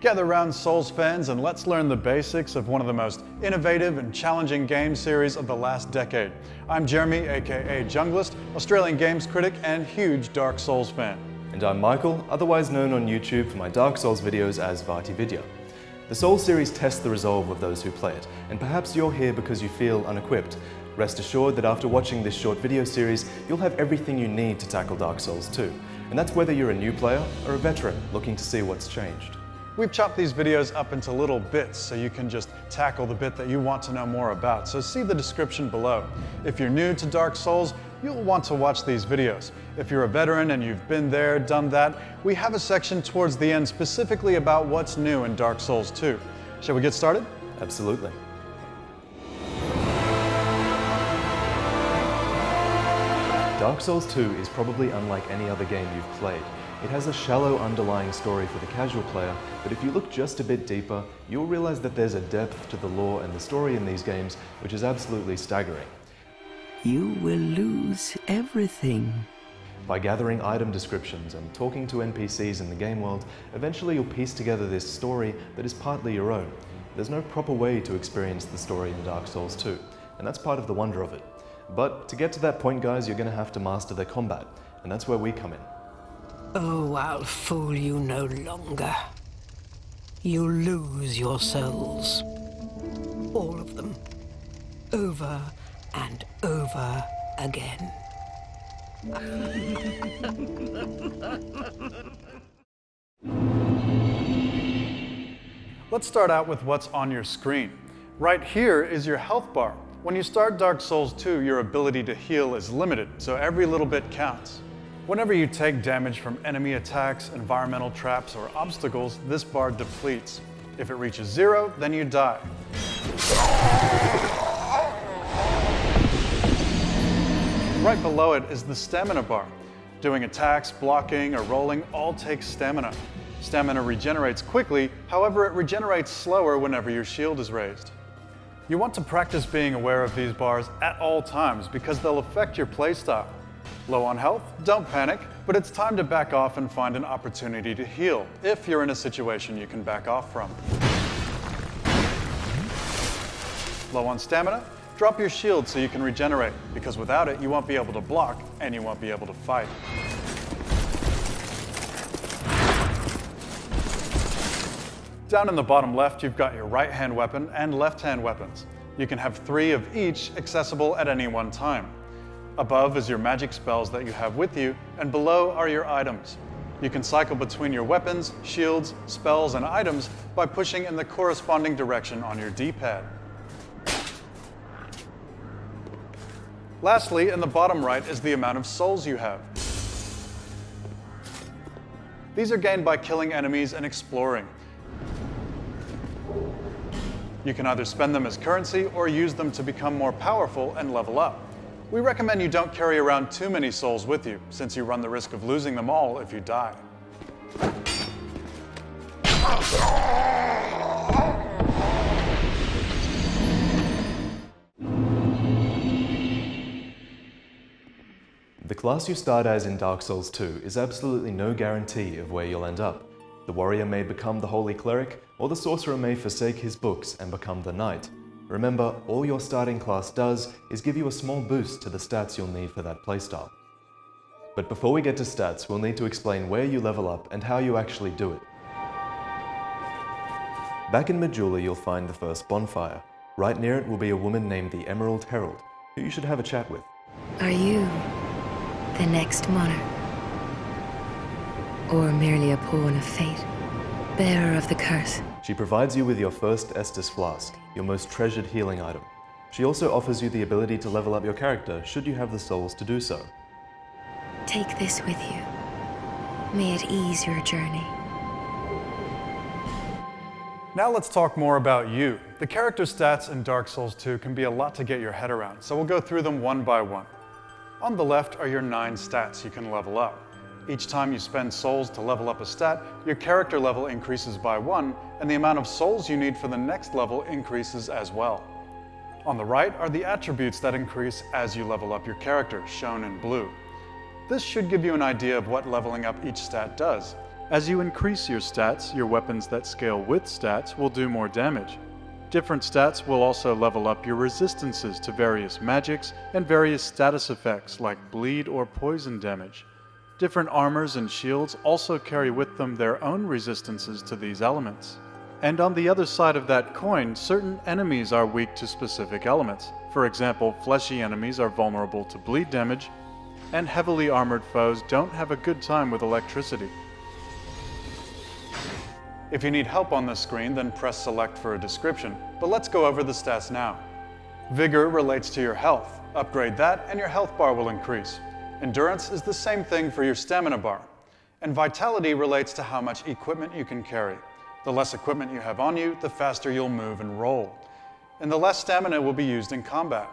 Gather round Souls fans and let's learn the basics of one of the most innovative and challenging game series of the last decade. I'm Jeremy, aka Junglist, Australian games critic and huge Dark Souls fan. And I'm Michael, otherwise known on YouTube for my Dark Souls videos as VaatiVidya. The Souls series tests the resolve of those who play it, and perhaps you're here because you feel unequipped. Rest assured that after watching this short video series, you'll have everything you need to tackle Dark Souls 2. And that's whether you're a new player or a veteran looking to see what's changed. We've chopped these videos up into little bits so you can just tackle the bit that you want to know more about. So see the description below. If you're new to Dark Souls, you'll want to watch these videos. If you're a veteran and you've been there, done that, we have a section towards the end specifically about what's new in Dark Souls 2. Shall we get started? Absolutely. Dark Souls 2 is probably unlike any other game you've played. It has a shallow underlying story for the casual player, but if you look just a bit deeper, you'll realize that there's a depth to the lore and the story in these games which is absolutely staggering. You will lose everything. By gathering item descriptions and talking to NPCs in the game world, eventually you'll piece together this story that is partly your own. There's no proper way to experience the story in Dark Souls 2, and that's part of the wonder of it. But to get to that point, guys, you're going to have to master the combat, and that's where we come in. Oh, I'll fool you no longer. You'll lose your souls. All of them. Over and over again. Let's start out with what's on your screen. Right here is your health bar. When you start Dark Souls 2, your ability to heal is limited, so every little bit counts. Whenever you take damage from enemy attacks, environmental traps, or obstacles, this bar depletes. If it reaches 0, then you die. Right below it is the stamina bar. Doing attacks, blocking, or rolling all takes stamina. Stamina regenerates quickly, however it regenerates slower whenever your shield is raised. You want to practice being aware of these bars at all times because they'll affect your playstyle. Low on health? Don't panic, but it's time to back off and find an opportunity to heal, if you're in a situation you can back off from. Low on stamina? Drop your shield so you can regenerate, because without it you won't be able to block and you won't be able to fight. Down in the bottom left, you've got your right-hand weapon and left-hand weapons. You can have 3 of each accessible at any one time. Above is your magic spells that you have with you, and below are your items. You can cycle between your weapons, shields, spells, and items by pushing in the corresponding direction on your D-pad. Lastly, in the bottom right is the amount of souls you have. These are gained by killing enemies and exploring. You can either spend them as currency or use them to become more powerful and level up. We recommend you don't carry around too many souls with you, since you run the risk of losing them all if you die. The class you start as in Dark Souls 2 is absolutely no guarantee of where you'll end up. The warrior may become the holy cleric, or the sorcerer may forsake his books and become the knight. Remember, all your starting class does is give you a small boost to the stats you'll need for that playstyle. But before we get to stats, we'll need to explain where you level up and how you actually do it. Back in Majula, you'll find the first bonfire. Right near it will be a woman named the Emerald Herald, who you should have a chat with. Are you the next monarch? Or merely a pawn of fate, bearer of the curse? She provides you with your first Estus Flask, your most treasured healing item. She also offers you the ability to level up your character should you have the souls to do so. Take this with you. May it ease your journey. Now let's talk more about you. The character stats in Dark Souls 2 can be a lot to get your head around, so we'll go through them one by one. On the left are your 9 stats you can level up. Each time you spend souls to level up a stat, your character level increases by 1, and the amount of souls you need for the next level increases as well. On the right are the attributes that increase as you level up your character, shown in blue. This should give you an idea of what leveling up each stat does. As you increase your stats, your weapons that scale with stats will do more damage. Different stats will also level up your resistances to various magics and various status effects like bleed or poison damage. Different armors and shields also carry with them their own resistances to these elements. And on the other side of that coin, certain enemies are weak to specific elements. For example, fleshy enemies are vulnerable to bleed damage, and heavily armored foes don't have a good time with electricity. If you need help on this screen, then press select for a description, but let's go over the stats now. Vigor relates to your health. Upgrade that and your health bar will increase. Endurance is the same thing for your stamina bar. And vitality relates to how much equipment you can carry. The less equipment you have on you, the faster you'll move and roll. And the less stamina will be used in combat.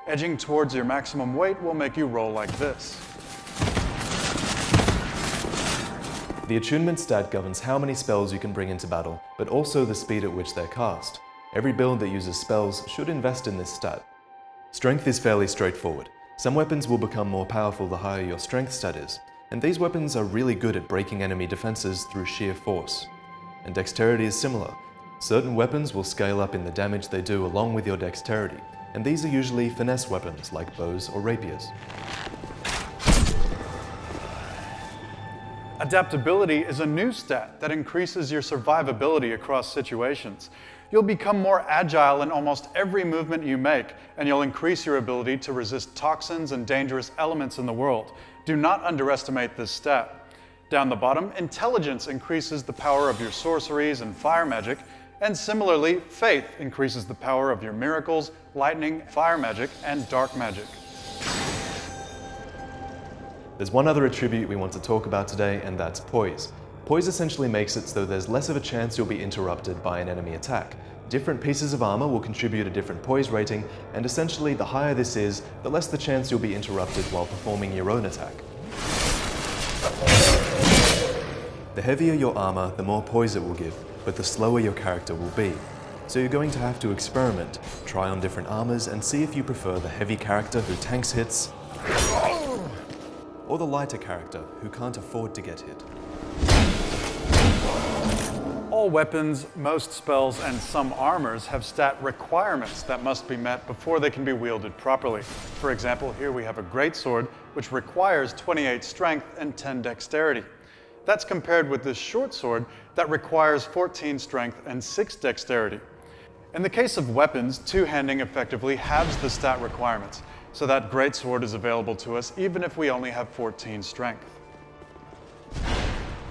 Edging towards your maximum weight will make you roll like this. The attunement stat governs how many spells you can bring into battle, but also the speed at which they're cast. Every build that uses spells should invest in this stat. Strength is fairly straightforward. Some weapons will become more powerful the higher your strength stat is, and these weapons are really good at breaking enemy defenses through sheer force. And dexterity is similar. Certain weapons will scale up in the damage they do along with your dexterity, and these are usually finesse weapons like bows or rapiers. Adaptability is a new stat that increases your survivability across situations. You'll become more agile in almost every movement you make, and you'll increase your ability to resist toxins and dangerous elements in the world. Do not underestimate this stat. Down the bottom, intelligence increases the power of your sorceries and fire magic, and similarly, faith increases the power of your miracles, lightning, fire magic, and dark magic. There's one other attribute we want to talk about today, and that's poise. Poise essentially makes it so there's less of a chance you'll be interrupted by an enemy attack. Different pieces of armor will contribute a different poise rating, and essentially the higher this is, the less the chance you'll be interrupted while performing your own attack. The heavier your armor, the more poise it will give, but the slower your character will be. So you're going to have to experiment, try on different armors, and see if you prefer the heavy character who tanks hits, or the lighter character who can't afford to get hit. All weapons, most spells, and some armors have stat requirements that must be met before they can be wielded properly. For example, here we have a greatsword, which requires 28 strength and 10 dexterity. That's compared with this short sword that requires 14 strength and 6 dexterity. In the case of weapons, two-handing effectively halves the stat requirements, so that greatsword is available to us even if we only have 14 strength.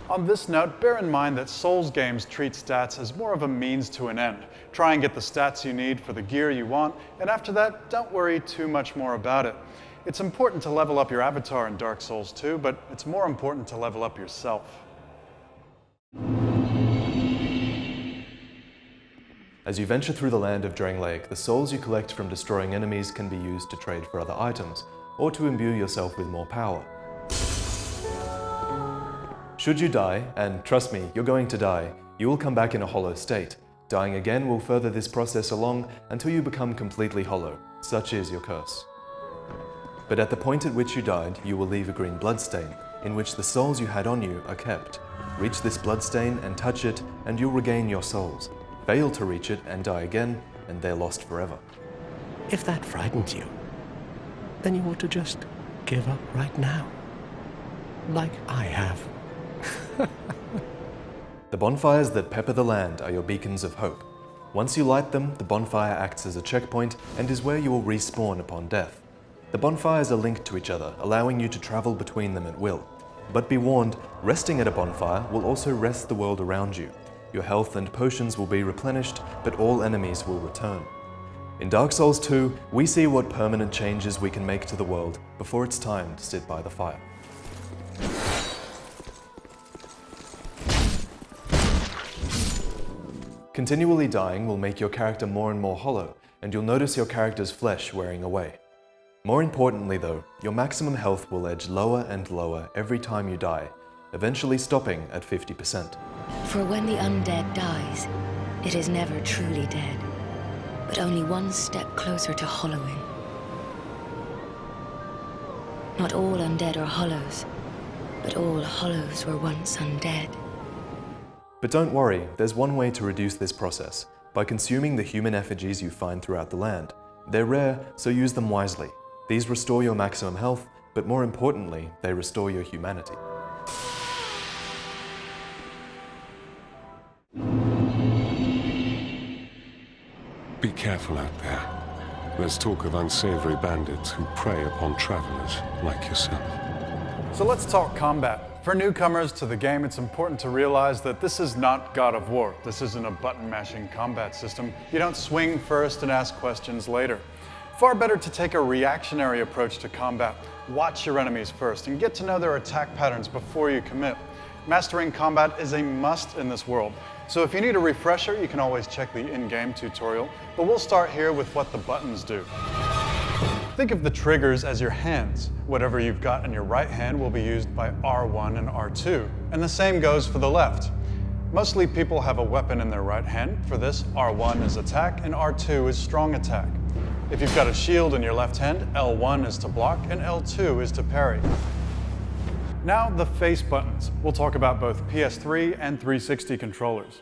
On this note, bear in mind that Souls games treat stats as more of a means to an end. Try and get the stats you need for the gear you want, and after that, don't worry too much more about it. It's important to level up your avatar in Dark Souls 2, but it's more important to level up yourself. As you venture through the land of Drangleic, the souls you collect from destroying enemies can be used to trade for other items, or to imbue yourself with more power. Should you die, and trust me, you're going to die, you will come back in a hollow state. Dying again will further this process along until you become completely hollow. Such is your curse. But at the point at which you died, you will leave a green bloodstain, in which the souls you had on you are kept. Reach this bloodstain and touch it, and you'll regain your souls. Fail to reach it and die again, and they're lost forever. If that frightens you, then you ought to just give up right now. Like I have. The bonfires that pepper the land are your beacons of hope. Once you light them, the bonfire acts as a checkpoint and is where you will respawn upon death. The bonfires are linked to each other, allowing you to travel between them at will. But be warned, resting at a bonfire will also rest the world around you. Your health and potions will be replenished, but all enemies will return. In Dark Souls 2, we see what permanent changes we can make to the world before it's time to sit by the fire. Continually dying will make your character more and more hollow, and you'll notice your character's flesh wearing away. More importantly though, your maximum health will edge lower and lower every time you die, eventually stopping at 50%. For when the undead dies, it is never truly dead, but only one step closer to hollowing. Not all undead are hollows, but all hollows were once undead. But don't worry, there's one way to reduce this process, by consuming the human effigies you find throughout the land. They're rare, so use them wisely. These restore your maximum health, but more importantly, they restore your humanity. Be careful out there. There's talk of unsavory bandits who prey upon travelers like yourself. So let's talk combat. For newcomers to the game, it's important to realize that this is not God of War. This isn't a button-mashing combat system. You don't swing first and ask questions later. Far better to take a reactionary approach to combat. Watch your enemies first and get to know their attack patterns before you commit. Mastering combat is a must in this world. So if you need a refresher, you can always check the in-game tutorial, but we'll start here with what the buttons do. Think of the triggers as your hands. Whatever you've got in your right hand will be used by R1 and R2, and the same goes for the left. Mostly people have a weapon in their right hand. For this, R1 is attack and R2 is strong attack. If you've got a shield in your left hand, L1 is to block and L2 is to parry. Now the face buttons. We'll talk about both PS3 and 360 controllers.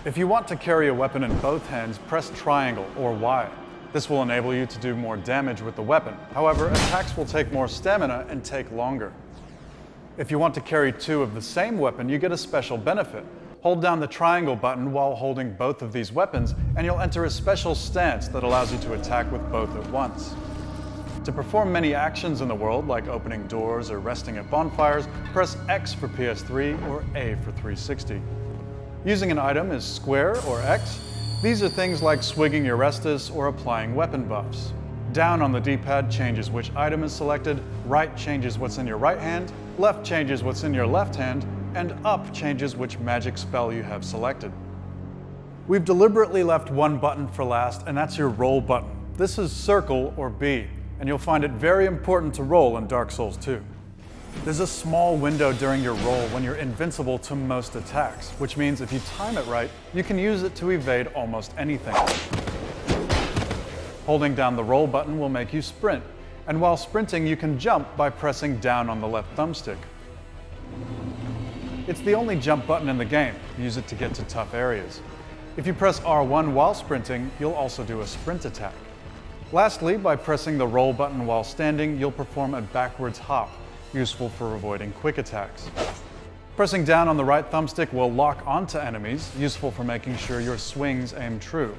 If you want to carry a weapon in both hands, press triangle or Y. This will enable you to do more damage with the weapon. However, attacks will take more stamina and take longer. If you want to carry two of the same weapon, you get a special benefit. Hold down the triangle button while holding both of these weapons, and you'll enter a special stance that allows you to attack with both at once. To perform many actions in the world, like opening doors or resting at bonfires, press X for PS3 or A for 360. Using an item is square or X. These are things like swigging your Restus or applying weapon buffs. Down on the D-pad changes which item is selected, right changes what's in your right hand, left changes what's in your left hand, and up changes which magic spell you have selected. We've deliberately left one button for last, and that's your roll button. This is circle or B, and you'll find it very important to roll in Dark Souls 2. There's a small window during your roll when you're invincible to most attacks, which means if you time it right, you can use it to evade almost anything. Holding down the roll button will make you sprint, and while sprinting you can jump by pressing down on the left thumbstick. It's the only jump button in the game. Use it to get to tough areas. If you press R1 while sprinting, you'll also do a sprint attack. Lastly, by pressing the roll button while standing, you'll perform a backwards hop, useful for avoiding quick attacks. Pressing down on the right thumbstick will lock onto enemies, useful for making sure your swings aim true.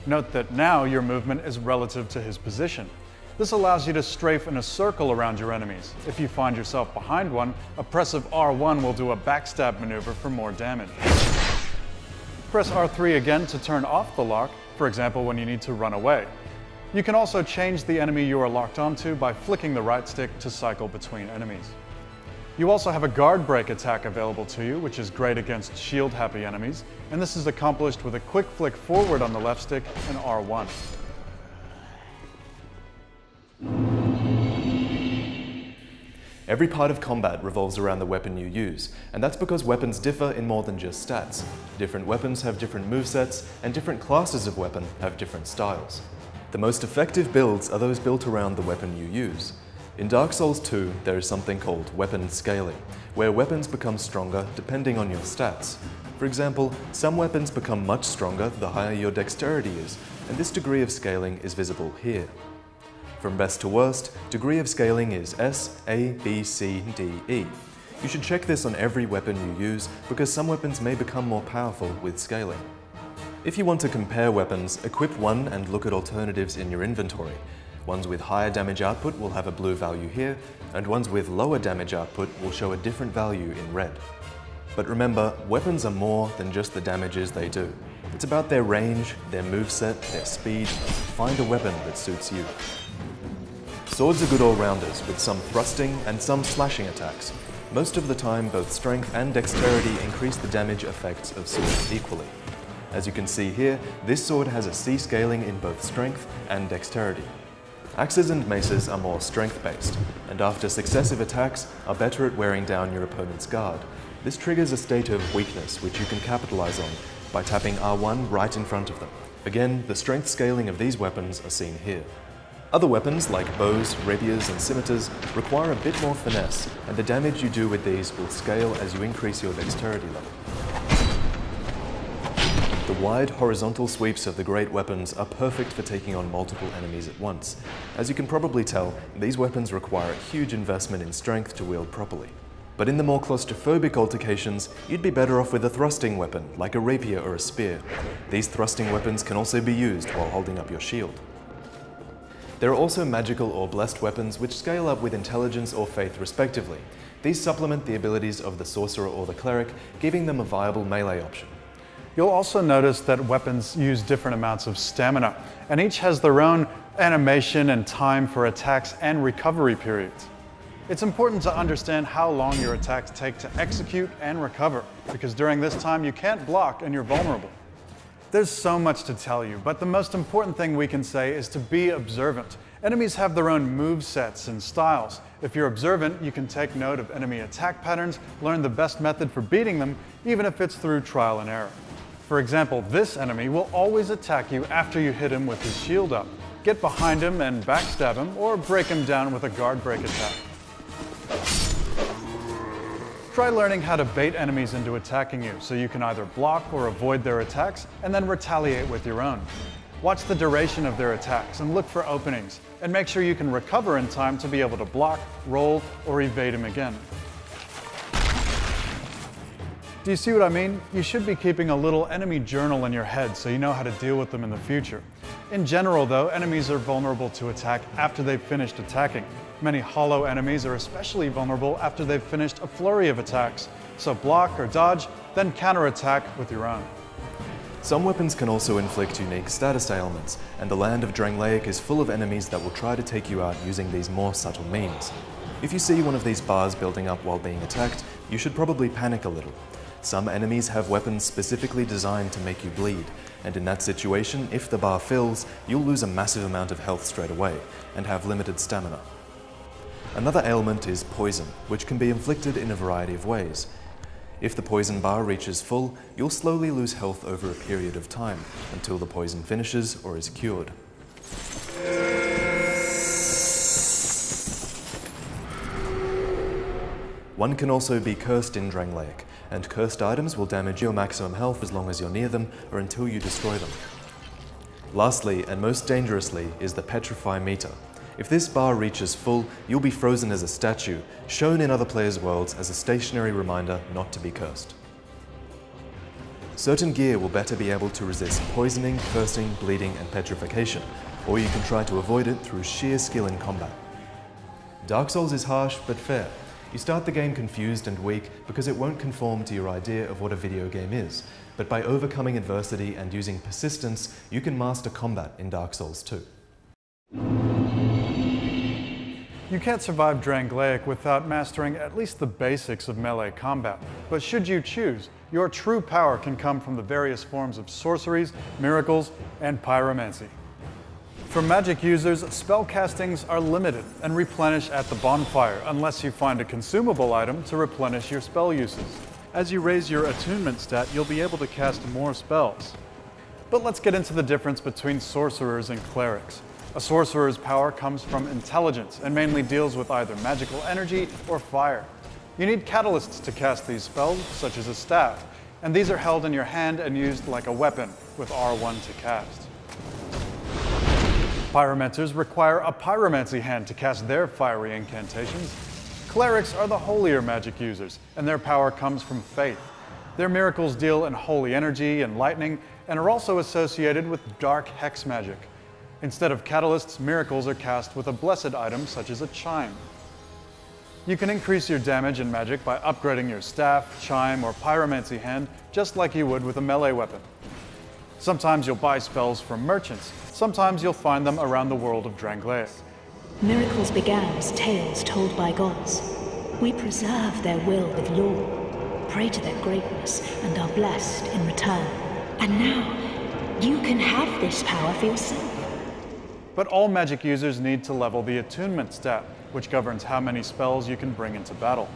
Note that now your movement is relative to his position. This allows you to strafe in a circle around your enemies. If you find yourself behind one, a press of R1 will do a backstab maneuver for more damage. Press R3 again to turn off the lock, for example when you need to run away. You can also change the enemy you are locked onto by flicking the right stick to cycle between enemies. You also have a guard break attack available to you, which is great against shield-happy enemies, and this is accomplished with a quick flick forward on the left stick and R1. Every part of combat revolves around the weapon you use, and that's because weapons differ in more than just stats. Different weapons have different movesets, and different classes of weapon have different styles. The most effective builds are those built around the weapon you use. In Dark Souls 2, there is something called weapon scaling, where weapons become stronger depending on your stats. For example, some weapons become much stronger the higher your dexterity is, and this degree of scaling is visible here. From best to worst, degree of scaling is S, A, B, C, D, E. You should check this on every weapon you use, because some weapons may become more powerful with scaling. If you want to compare weapons, equip one and look at alternatives in your inventory. Ones with higher damage output will have a blue value here, and ones with lower damage output will show a different value in red. But remember, weapons are more than just the damages they do. It's about their range, their moveset, their speed. Find a weapon that suits you. Swords are good all-rounders, with some thrusting and some slashing attacks. Most of the time, both strength and dexterity increase the damage effects of swords equally. As you can see here, this sword has a C scaling in both strength and dexterity. Axes and maces are more strength-based, and after successive attacks are better at wearing down your opponent's guard. This triggers a state of weakness which you can capitalize on by tapping R1 right in front of them. Again, the strength scaling of these weapons are seen here. Other weapons like bows, rapiers and scimitars require a bit more finesse, and the damage you do with these will scale as you increase your dexterity level. The wide horizontal sweeps of the great weapons are perfect for taking on multiple enemies at once. As you can probably tell, these weapons require a huge investment in strength to wield properly. But in the more claustrophobic altercations, you'd be better off with a thrusting weapon, like a rapier or a spear. These thrusting weapons can also be used while holding up your shield. There are also magical or blessed weapons which scale up with intelligence or faith respectively. These supplement the abilities of the sorcerer or the cleric, giving them a viable melee option. You'll also notice that weapons use different amounts of stamina, and each has their own animation and time for attacks and recovery periods. It's important to understand how long your attacks take to execute and recover, because during this time you can't block and you're vulnerable. There's so much to tell you, but the most important thing we can say is to be observant. Enemies have their own move sets and styles. If you're observant, you can take note of enemy attack patterns, learn the best method for beating them, even if it's through trial and error. For example, this enemy will always attack you after you hit him with his shield up. Get behind him and backstab him, or break him down with a guard break attack. Try learning how to bait enemies into attacking you so you can either block or avoid their attacks and then retaliate with your own. Watch the duration of their attacks and look for openings, and make sure you can recover in time to be able to block, roll, or evade him again. Do you see what I mean? You should be keeping a little enemy journal in your head so you know how to deal with them in the future. In general though, enemies are vulnerable to attack after they've finished attacking. Many hollow enemies are especially vulnerable after they've finished a flurry of attacks. So block or dodge, then counterattack with your own. Some weapons can also inflict unique status ailments, and the land of Drangleic is full of enemies that will try to take you out using these more subtle means. If you see one of these bars building up while being attacked, you should probably panic a little. Some enemies have weapons specifically designed to make you bleed, and in that situation, if the bar fills, you'll lose a massive amount of health straight away, and have limited stamina. Another ailment is poison, which can be inflicted in a variety of ways. If the poison bar reaches full, you'll slowly lose health over a period of time, until the poison finishes or is cured. One can also be cursed in Drangleic, and cursed items will damage your maximum health as long as you're near them or until you destroy them. Lastly, and most dangerously, is the Petrify meter. If this bar reaches full, you'll be frozen as a statue, shown in other players' worlds as a stationary reminder not to be cursed. Certain gear will better be able to resist poisoning, cursing, bleeding, and petrification, or you can try to avoid it through sheer skill in combat. Dark Souls is harsh but fair. You start the game confused and weak because it won't conform to your idea of what a video game is, but by overcoming adversity and using persistence, you can master combat in Dark Souls 2. You can't survive Drangleic without mastering at least the basics of melee combat, but should you choose, your true power can come from the various forms of sorceries, miracles, and pyromancy. For magic users, spell castings are limited and replenish at the bonfire unless you find a consumable item to replenish your spell uses. As you raise your attunement stat, you'll be able to cast more spells. But let's get into the difference between sorcerers and clerics. A sorcerer's power comes from intelligence and mainly deals with either magical energy or fire. You need catalysts to cast these spells, such as a staff, and these are held in your hand and used like a weapon with R1 to cast. Pyromancers require a pyromancy hand to cast their fiery incantations. Clerics are the holier magic users, and their power comes from faith. Their miracles deal in holy energy and lightning, and are also associated with dark hex magic. Instead of catalysts, miracles are cast with a blessed item such as a chime. You can increase your damage and magic by upgrading your staff, chime, or pyromancy hand, just like you would with a melee weapon. Sometimes you'll buy spells from merchants. Sometimes you'll find them around the world of Drangleic. Miracles began as tales told by gods. We preserve their will with lore, pray to their greatness, and are blessed in return. And now, you can have this power for yourself. But all magic users need to level the attunement stat, which governs how many spells you can bring into battle.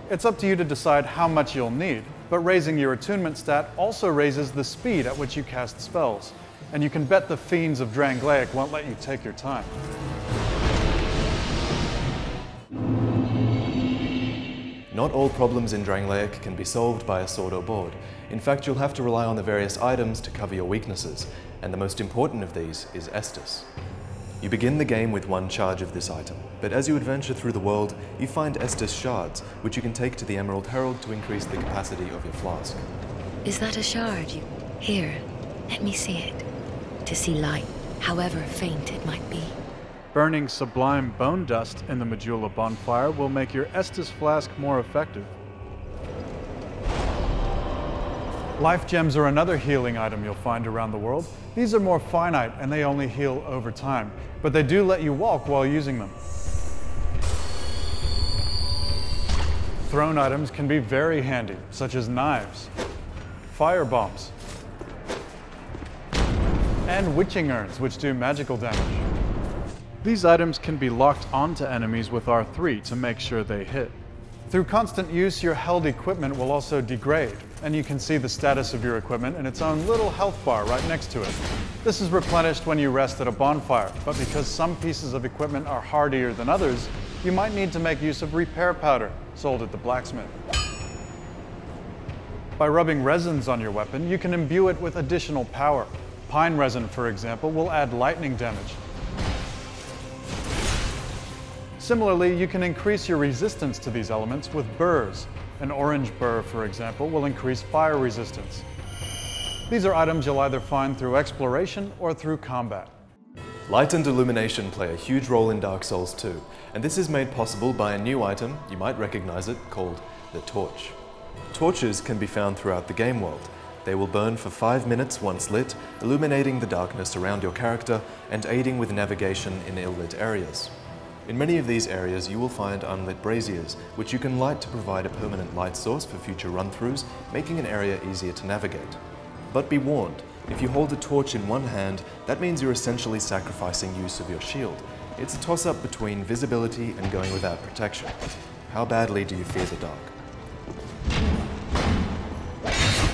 It's up to you to decide how much you'll need, but raising your attunement stat also raises the speed at which you cast spells, and you can bet the fiends of Drangleic won't let you take your time. Not all problems in Drangleic can be solved by a sword or board. In fact, you'll have to rely on the various items to cover your weaknesses, and the most important of these is Estus. You begin the game with one charge of this item, but as you adventure through the world, you find Estus shards, which you can take to the Emerald Herald to increase the capacity of your flask. Is that a shard? Here, let me see it. To see light, however faint it might be. Burning sublime bone dust in the Majula bonfire will make your Estus flask more effective. Life gems are another healing item you'll find around the world. These are more finite and they only heal over time, but they do let you walk while using them. Thrown items can be very handy, such as knives, fire bombs, and witching urns, which do magical damage. These items can be locked onto enemies with R3 to make sure they hit. Through constant use, your held equipment will also degrade, and you can see the status of your equipment in its own little health bar right next to it. This is replenished when you rest at a bonfire, but because some pieces of equipment are hardier than others, you might need to make use of repair powder, sold at the blacksmith. By rubbing resins on your weapon, you can imbue it with additional power. Pine resin, for example, will add lightning damage. Similarly, you can increase your resistance to these elements with burrs. An orange burr, for example, will increase fire resistance. These are items you'll either find through exploration or through combat. Light and illumination play a huge role in Dark Souls 2, and this is made possible by a new item, you might recognize it, called the Torch. Torches can be found throughout the game world. They will burn for 5 minutes once lit, illuminating the darkness around your character and aiding with navigation in ill-lit areas. In many of these areas you will find unlit braziers, which you can light to provide a permanent light source for future run-throughs, making an area easier to navigate. But be warned, if you hold a torch in one hand, that means you're essentially sacrificing use of your shield. It's a toss-up between visibility and going without protection. How badly do you fear the dark?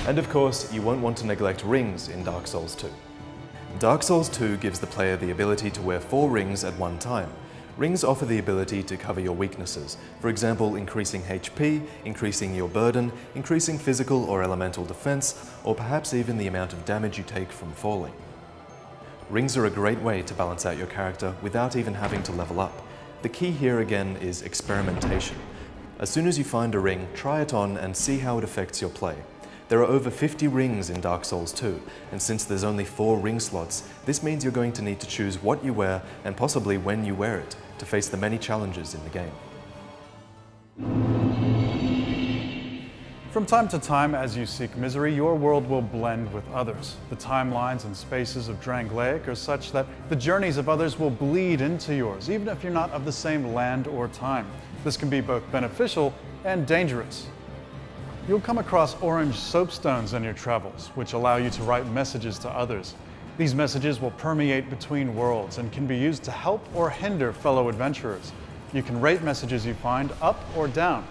And of course, you won't want to neglect rings in Dark Souls 2. Dark Souls 2 gives the player the ability to wear 4 rings at one time. Rings offer the ability to cover your weaknesses, for example increasing HP, increasing your burden, increasing physical or elemental defense, or perhaps even the amount of damage you take from falling. Rings are a great way to balance out your character without even having to level up. The key here again is experimentation. As soon as you find a ring, try it on and see how it affects your play. There are over 50 rings in Dark Souls 2, and since there's only 4 ring slots, this means you're going to need to choose what you wear and possibly when you wear it to face the many challenges in the game. From time to time, as you seek misery, your world will blend with others. The timelines and spaces of Drangleic are such that the journeys of others will bleed into yours, even if you're not of the same land or time. This can be both beneficial and dangerous. You'll come across orange soapstones in your travels, which allow you to write messages to others. These messages will permeate between worlds and can be used to help or hinder fellow adventurers. You can rate messages you find up or down.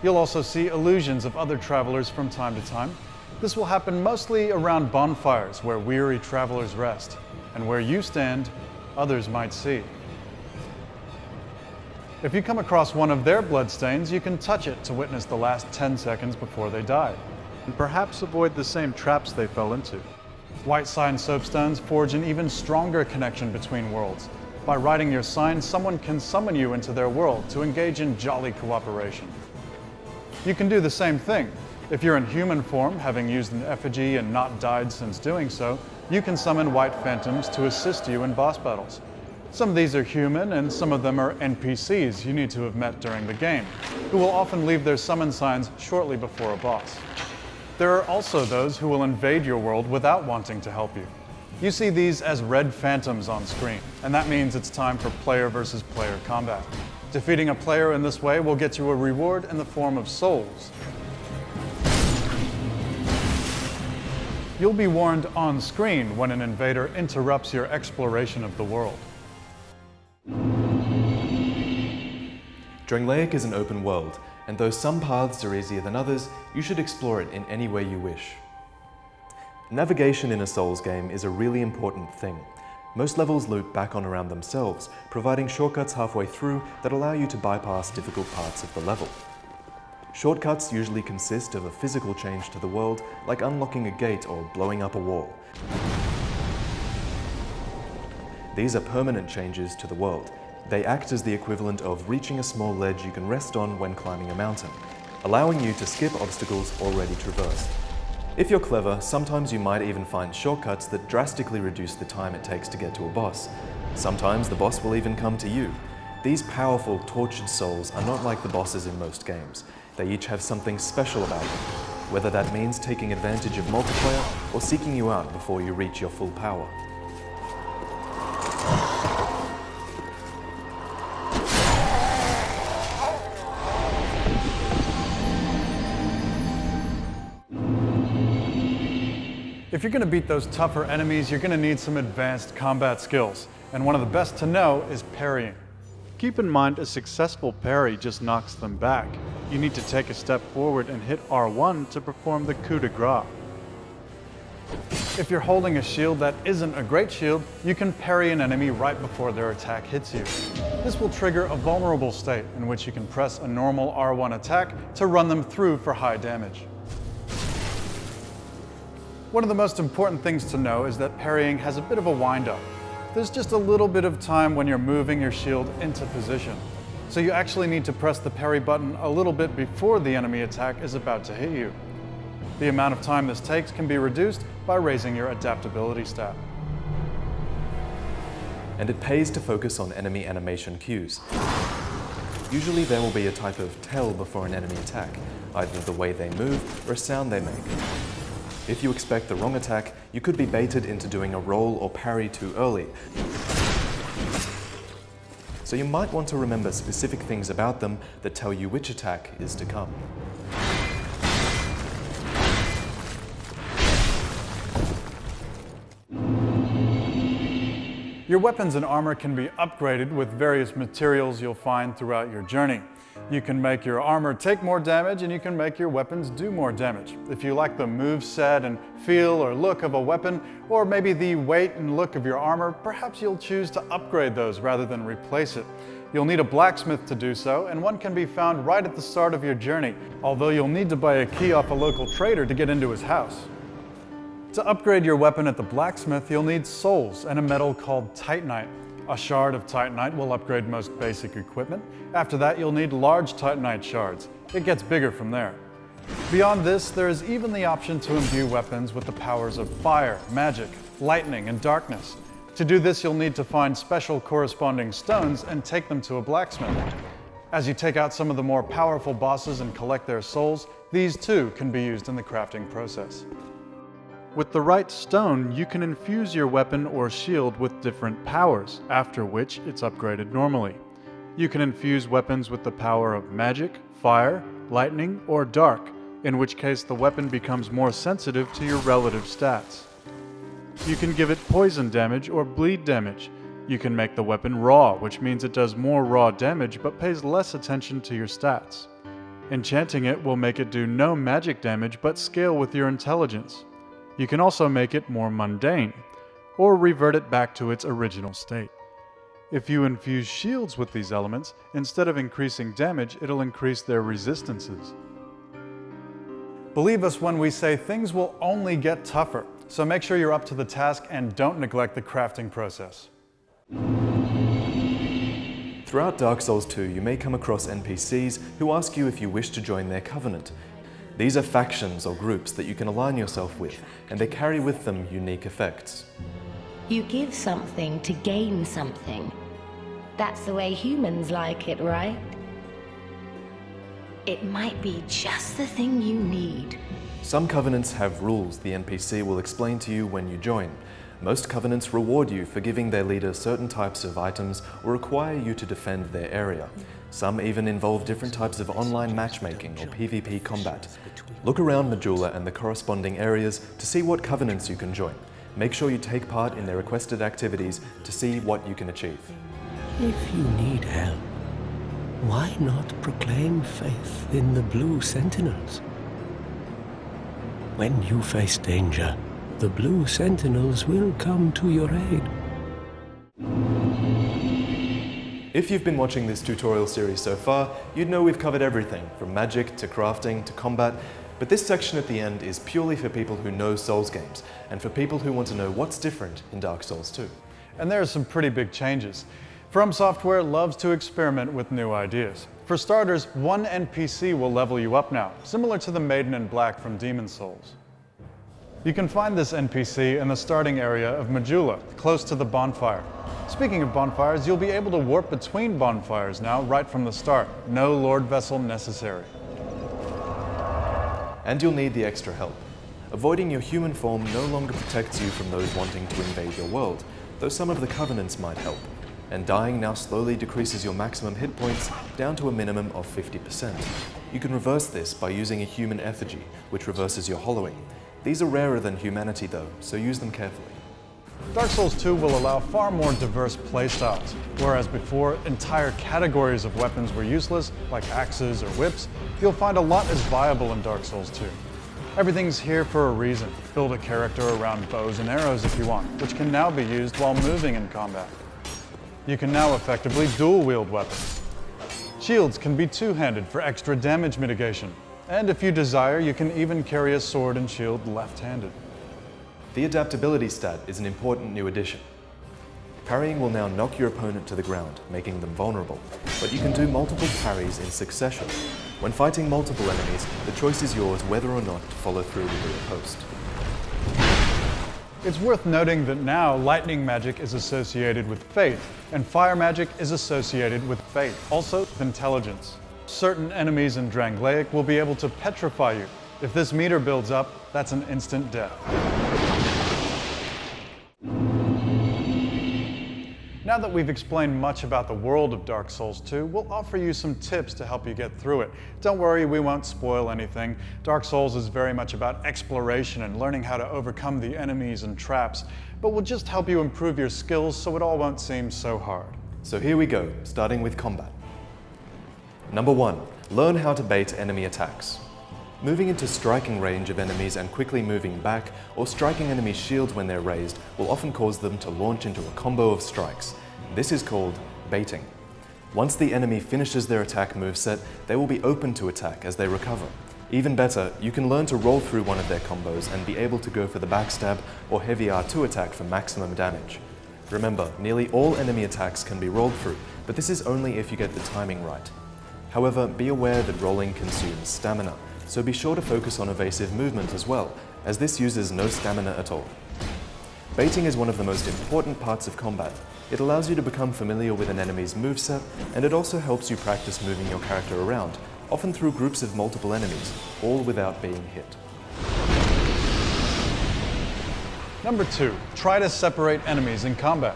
You'll also see illusions of other travelers from time to time. This will happen mostly around bonfires where weary travelers rest, and where you stand, others might see. If you come across one of their bloodstains, you can touch it to witness the last 10 seconds before they died, and perhaps avoid the same traps they fell into. White sign soapstones forge an even stronger connection between worlds. By writing your sign, someone can summon you into their world to engage in jolly cooperation. You can do the same thing. If you're in human form, having used an effigy and not died since doing so, you can summon white phantoms to assist you in boss battles. Some of these are human, and some of them are NPCs you need to have met during the game, who will often leave their summon signs shortly before a boss. There are also those who will invade your world without wanting to help you. You see these as red phantoms on screen, and that means it's time for player versus player combat. Defeating a player in this way will get you a reward in the form of souls. You'll be warned on screen when an invader interrupts your exploration of the world. Drangleic is an open world, and though some paths are easier than others, you should explore it in any way you wish. Navigation in a Souls game is a really important thing. Most levels loop back on around themselves, providing shortcuts halfway through that allow you to bypass difficult parts of the level. Shortcuts usually consist of a physical change to the world, like unlocking a gate or blowing up a wall. These are permanent changes to the world. They act as the equivalent of reaching a small ledge you can rest on when climbing a mountain, allowing you to skip obstacles already traversed. If you're clever, sometimes you might even find shortcuts that drastically reduce the time it takes to get to a boss. Sometimes the boss will even come to you. These powerful, tortured souls are not like the bosses in most games. They each have something special about them, whether that means taking advantage of multiplayer or seeking you out before you reach your full power. If you're going to beat those tougher enemies, you're going to need some advanced combat skills, and one of the best to know is parrying. Keep in mind, a successful parry just knocks them back. You need to take a step forward and hit R1 to perform the coup de grace. If you're holding a shield that isn't a great shield, you can parry an enemy right before their attack hits you. This will trigger a vulnerable state in which you can press a normal R1 attack to run them through for high damage. One of the most important things to know is that parrying has a bit of a wind-up. There's just a little bit of time when you're moving your shield into position. So you actually need to press the parry button a little bit before the enemy attack is about to hit you. The amount of time this takes can be reduced by raising your adaptability stat. And it pays to focus on enemy animation cues. Usually there will be a type of tell before an enemy attack, either the way they move or a sound they make. If you expect the wrong attack, you could be baited into doing a roll or parry too early. So you might want to remember specific things about them that tell you which attack is to come. Your weapons and armor can be upgraded with various materials you'll find throughout your journey. You can make your armor take more damage, and you can make your weapons do more damage. If you like the moveset and feel or look of a weapon, or maybe the weight and look of your armor, perhaps you'll choose to upgrade those rather than replace it. You'll need a blacksmith to do so, and one can be found right at the start of your journey, although you'll need to buy a key off a local trader to get into his house. To upgrade your weapon at the blacksmith, you'll need souls and a metal called titanite. A shard of titanite will upgrade most basic equipment. After that, you'll need large titanite shards. It gets bigger from there. Beyond this, there is even the option to imbue weapons with the powers of fire, magic, lightning, and darkness. To do this, you'll need to find special corresponding stones and take them to a blacksmith. As you take out some of the more powerful bosses and collect their souls, these too can be used in the crafting process. With the right stone, you can infuse your weapon or shield with different powers, after which it's upgraded normally. You can infuse weapons with the power of magic, fire, lightning, or dark, in which case the weapon becomes more sensitive to your relative stats. You can give it poison damage or bleed damage. You can make the weapon raw, which means it does more raw damage but pays less attention to your stats. Enchanting it will make it do no magic damage but scale with your intelligence. You can also make it more mundane, or revert it back to its original state. If you infuse shields with these elements, instead of increasing damage, it'll increase their resistances. Believe us when we say things will only get tougher, so make sure you're up to the task and don't neglect the crafting process. Throughout Dark Souls 2, you may come across NPCs who ask you if you wish to join their covenant. These are factions or groups that you can align yourself with, and they carry with them unique effects. You give something to gain something. That's the way humans like it, right? It might be just the thing you need. Some covenants have rules the NPC will explain to you when you join. Most covenants reward you for giving their leader certain types of items or require you to defend their area. Some even involve different types of online matchmaking or PvP combat. Look around Majula and the corresponding areas to see what covenants you can join. Make sure you take part in their requested activities to see what you can achieve. If you need help, why not proclaim faith in the Blue Sentinels? When you face danger, the Blue Sentinels will come to your aid. If you've been watching this tutorial series so far, you'd know we've covered everything, from magic to crafting to combat, but this section at the end is purely for people who know Souls games, and for people who want to know what's different in Dark Souls 2. And there are some pretty big changes. From Software loves to experiment with new ideas. For starters, one NPC will level you up now, similar to the Maiden in Black from Demon's Souls. You can find this NPC in the starting area of Majula, close to the bonfire. Speaking of bonfires, you'll be able to warp between bonfires now, right from the start. No Lord Vessel necessary. And you'll need the extra help. Avoiding your human form no longer protects you from those wanting to invade your world, though some of the Covenants might help. And dying now slowly decreases your maximum hit points down to a minimum of 50%. You can reverse this by using a human effigy, which reverses your hollowing. These are rarer than humanity though, so use them carefully. Dark Souls 2 will allow far more diverse playstyles, whereas before entire categories of weapons were useless, like axes or whips. You'll find a lot is viable in Dark Souls 2. Everything's here for a reason. Build a character around bows and arrows if you want, which can now be used while moving in combat. You can now effectively dual-wield weapons. Shields can be two-handed for extra damage mitigation, and if you desire, you can even carry a sword and shield left-handed. The adaptability stat is an important new addition. Parrying will now knock your opponent to the ground, making them vulnerable, but you can do multiple parries in succession. When fighting multiple enemies, the choice is yours whether or not to follow through with your post. It's worth noting that now lightning magic is associated with faith, and fire magic is associated with faith, also with intelligence. Certain enemies in Drangleic will be able to petrify you. If this meter builds up, that's an instant death. Now that we've explained much about the world of Dark Souls 2, we'll offer you some tips to help you get through it. Don't worry, we won't spoil anything. Dark Souls is very much about exploration and learning how to overcome the enemies and traps, but we'll just help you improve your skills so it all won't seem so hard. So here we go, starting with combat. Number 1, learn how to bait enemy attacks. Moving into striking range of enemies and quickly moving back, or striking enemy shields when they're raised, will often cause them to launch into a combo of strikes. This is called baiting. Once the enemy finishes their attack moveset, they will be open to attack as they recover. Even better, you can learn to roll through one of their combos and be able to go for the backstab or heavy R2 attack for maximum damage. Remember, nearly all enemy attacks can be rolled through, but this is only if you get the timing right. However, be aware that rolling consumes stamina, so be sure to focus on evasive movement as well, as this uses no stamina at all. Baiting is one of the most important parts of combat. It allows you to become familiar with an enemy's moveset, and it also helps you practice moving your character around, often through groups of multiple enemies, all without being hit. Number 2, try to separate enemies in combat.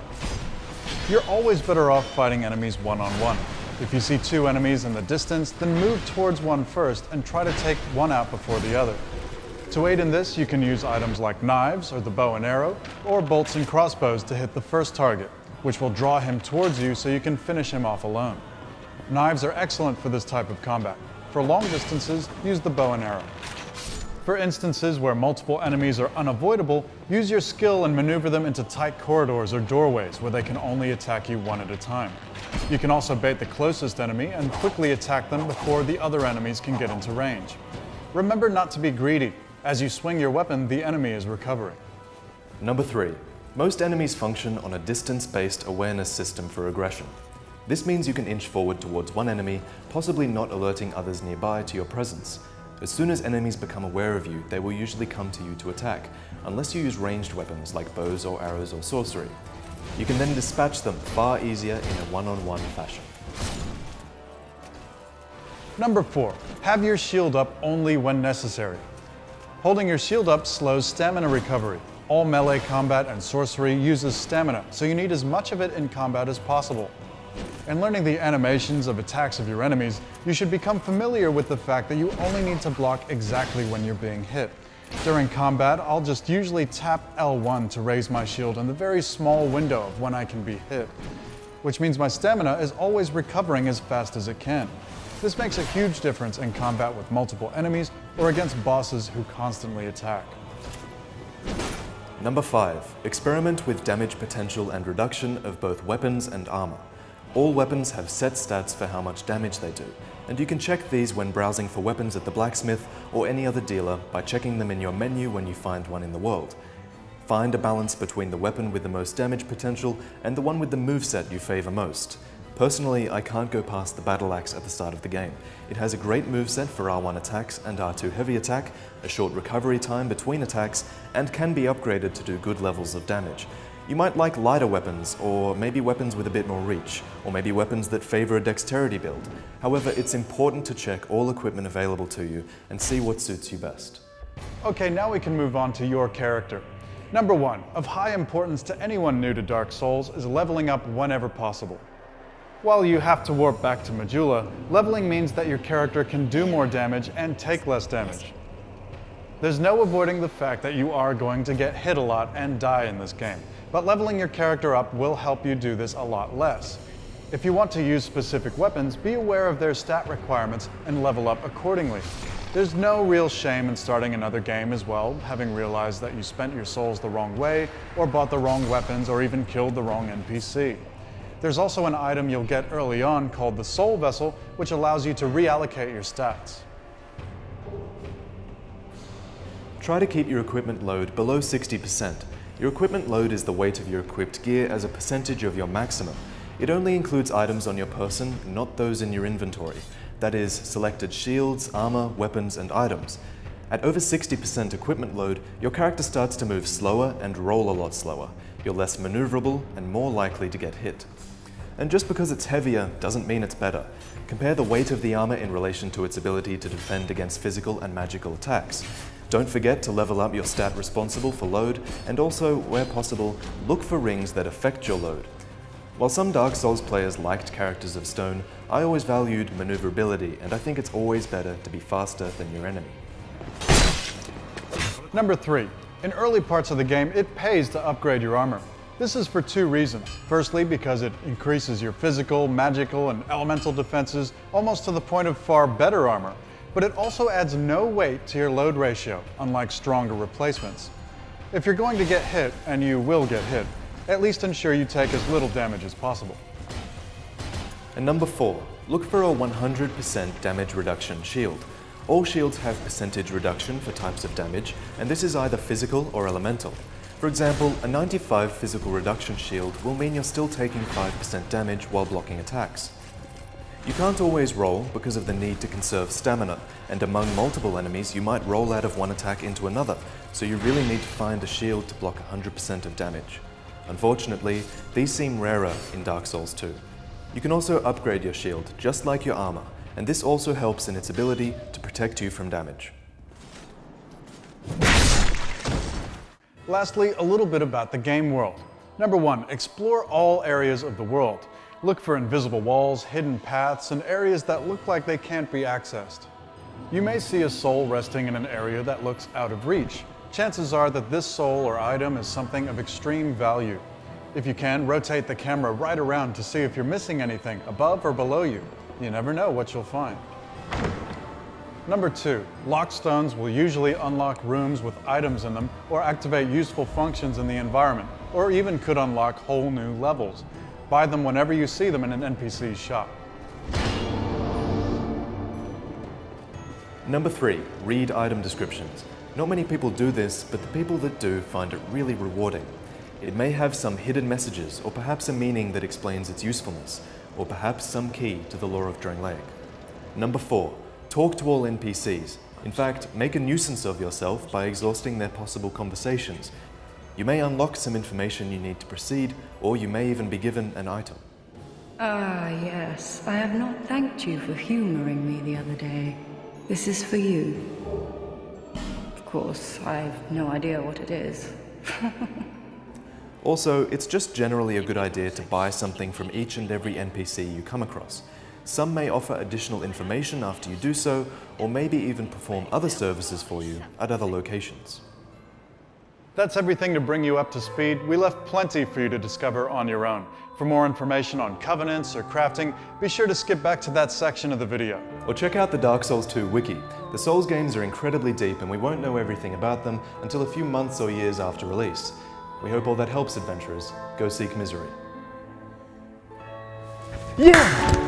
You're always better off fighting enemies one-on-one. If you see two enemies in the distance, then move towards one first and try to take one out before the other. To aid in this, you can use items like knives or the bow and arrow, or bolts and crossbows to hit the first target, which will draw him towards you so you can finish him off alone. Knives are excellent for this type of combat. For long distances, use the bow and arrow. For instances where multiple enemies are unavoidable, use your skill and maneuver them into tight corridors or doorways where they can only attack you one at a time. You can also bait the closest enemy and quickly attack them before the other enemies can get into range. Remember not to be greedy. As you swing your weapon, the enemy is recovering. Number 3. Most enemies function on a distance-based awareness system for aggression. This means you can inch forward towards one enemy, possibly not alerting others nearby to your presence. As soon as enemies become aware of you, they will usually come to you to attack, unless you use ranged weapons like bows or arrows or sorcery. You can then dispatch them far easier in a one-on-one fashion. Number 4, have your shield up only when necessary. Holding your shield up slows stamina recovery. All melee combat and sorcery uses stamina, so you need as much of it in combat as possible. In learning the animations of attacks of your enemies, you should become familiar with the fact that you only need to block exactly when you're being hit. During combat, I'll just usually tap L1 to raise my shield in the very small window of when I can be hit, which means my stamina is always recovering as fast as it can. This makes a huge difference in combat with multiple enemies or against bosses who constantly attack. Number 5. Experiment with damage potential and reduction of both weapons and armor. All weapons have set stats for how much damage they do, and you can check these when browsing for weapons at the blacksmith or any other dealer by checking them in your menu when you find one in the world. Find a balance between the weapon with the most damage potential and the one with the moveset you favour most. Personally, I can't go past the battle axe at the start of the game. It has a great moveset for R1 attacks and R2 heavy attack, a short recovery time between attacks, and can be upgraded to do good levels of damage. You might like lighter weapons, or maybe weapons with a bit more reach, or maybe weapons that favour a dexterity build. However, it's important to check all equipment available to you and see what suits you best. Okay, now we can move on to your character. Number 1, of high importance to anyone new to Dark Souls, is leveling up whenever possible. While you have to warp back to Majula, leveling means that your character can do more damage and take less damage. There's no avoiding the fact that you are going to get hit a lot and die in this game, but leveling your character up will help you do this a lot less. If you want to use specific weapons, be aware of their stat requirements and level up accordingly. There's no real shame in starting another game as well, having realized that you spent your souls the wrong way, or bought the wrong weapons, or even killed the wrong NPC. There's also an item you'll get early on called the Soul Vessel, which allows you to reallocate your stats. Try to keep your equipment load below 60%. Your equipment load is the weight of your equipped gear as a percentage of your maximum. It only includes items on your person, not those in your inventory. That is, selected shields, armor, weapons, and items. At over 60% equipment load, your character starts to move slower and roll a lot slower. You're less maneuverable and more likely to get hit. And just because it's heavier doesn't mean it's better. Compare the weight of the armor in relation to its ability to defend against physical and magical attacks. Don't forget to level up your stat responsible for load, and also, where possible, look for rings that affect your load. While some Dark Souls players liked characters of stone, I always valued maneuverability, and I think it's always better to be faster than your enemy. Number 3. In early parts of the game, it pays to upgrade your armor. This is for 2 reasons. Firstly, because it increases your physical, magical, and elemental defenses almost to the point of far better armor. But it also adds no weight to your load ratio, unlike stronger replacements. If you're going to get hit, and you will get hit, at least ensure you take as little damage as possible. And number 4, look for a 100% damage reduction shield. All shields have percentage reduction for types of damage, and this is either physical or elemental. For example, a 95 physical reduction shield will mean you're still taking 5% damage while blocking attacks. You can't always roll because of the need to conserve stamina, and among multiple enemies you might roll out of one attack into another, so you really need to find a shield to block 100% of damage. Unfortunately, these seem rarer in Dark Souls 2. You can also upgrade your shield, just like your armor, and this also helps in its ability to protect you from damage. Lastly, a little bit about the game world. Number 1, explore all areas of the world. Look for invisible walls, hidden paths, and areas that look like they can't be accessed. You may see a soul resting in an area that looks out of reach. Chances are that this soul or item is something of extreme value. If you can, rotate the camera right around to see if you're missing anything above or below you. You never know what you'll find. Number 2, lock stones will usually unlock rooms with items in them or activate useful functions in the environment, or even could unlock whole new levels. Buy them whenever you see them in an NPC's shop. Number 3, read item descriptions. Not many people do this, but the people that do find it really rewarding. It may have some hidden messages, or perhaps a meaning that explains its usefulness, or perhaps some key to the lore of Junglist. Number 4, talk to all NPCs. In fact, make a nuisance of yourself by exhausting their possible conversations. You may unlock some information you need to proceed, or you may even be given an item. Ah, yes. I have not thanked you for humoring me the other day. This is for you. Of course, I have no idea what it is. Also, it's just generally a good idea to buy something from each and every NPC you come across. Some may offer additional information after you do so, or maybe even perform other services for you at other locations. That's everything to bring you up to speed. We left plenty for you to discover on your own. For more information on covenants or crafting, be sure to skip back to that section of the video. Or check out the Dark Souls 2 wiki. The Souls games are incredibly deep and we won't know everything about them until a few months or years after release. We hope all that helps, adventurers. Go seek misery. Yeah!